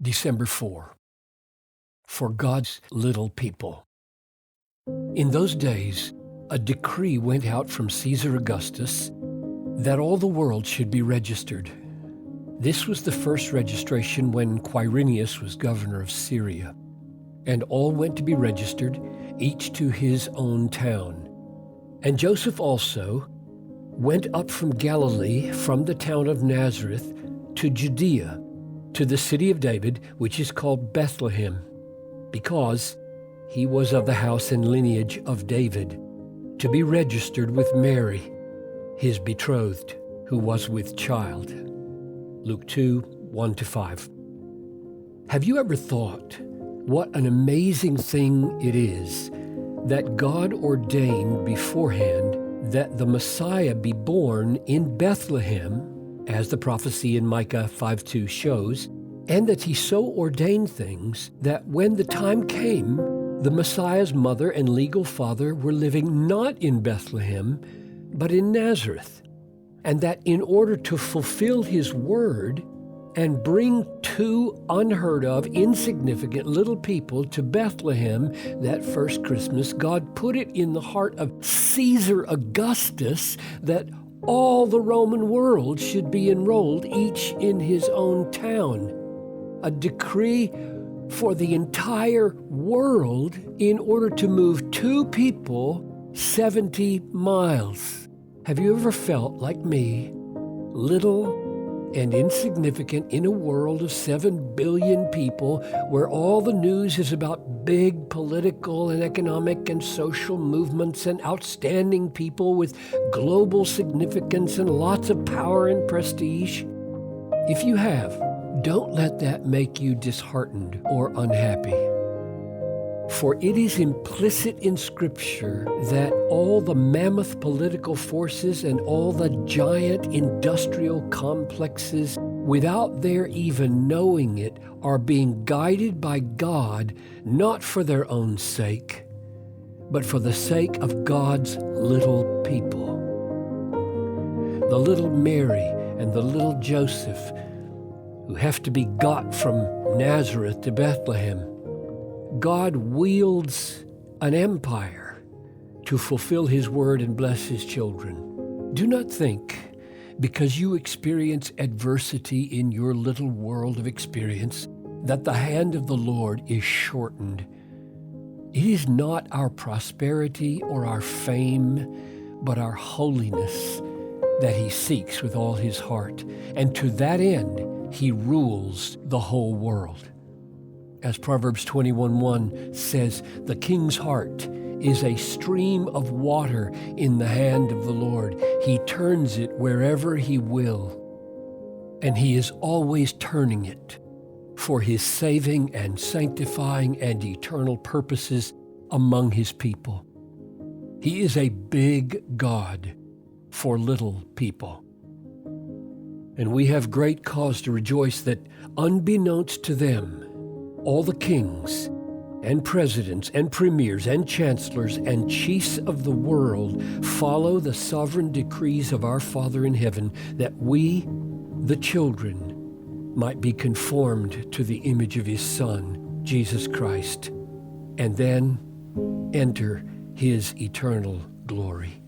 December 4. For God's little people. In those days, a decree went out from Caesar Augustus that all the world should be registered. This was the first registration when Quirinius was governor of Syria, and all went to be registered, each to his own town. And Joseph also went up from Galilee, from the town of Nazareth, to Judea, to the city of David, which is called Bethlehem, because he was of the house and lineage of David, to be registered with Mary, his betrothed, who was with child. Luke 2, 1-5. Have you ever thought what an amazing thing it is that God ordained beforehand that the Messiah be born in Bethlehem, as the prophecy in Micah 5:2 shows, and that he so ordained things that when the time came, the Messiah's mother and legal father were living not in Bethlehem, but in Nazareth, and that in order to fulfill his word and bring two unheard of, insignificant little people to Bethlehem that first Christmas, God put it in the heart of Caesar Augustus that all the Roman world should be enrolled, each in his own town. A decree for the entire world in order to move two people 70 miles. Have you ever felt, like me, little and insignificant in a world of 7 billion people where all the news is about big political and economic and social movements and outstanding people with global significance and lots of power and prestige? If you have, don't let that make you disheartened or unhappy. For it is implicit in Scripture that all the mammoth political forces and all the giant industrial complexes, without their even knowing it, are being guided by God, not for their own sake, but for the sake of God's little people. The little Mary and the little Joseph, who have to be got from Nazareth to Bethlehem. God wields an empire to fulfill his word and bless his children. Do not think, because you experience adversity in your little world of experience, that the hand of the Lord is shortened. It is not our prosperity or our fame, but our holiness that he seeks with all his heart. And to that end, he rules the whole world. As Proverbs 21:1 says, the king's heart is a stream of water in the hand of the Lord. He turns it wherever he will, and he is always turning it for his saving and sanctifying and eternal purposes among his people. He is a big God for little people. And we have great cause to rejoice that, unbeknownst to them, all the kings and presidents and premiers and chancellors and chiefs of the world follow the sovereign decrees of our Father in heaven, that we, the children, might be conformed to the image of his Son, Jesus Christ, and then enter his eternal glory.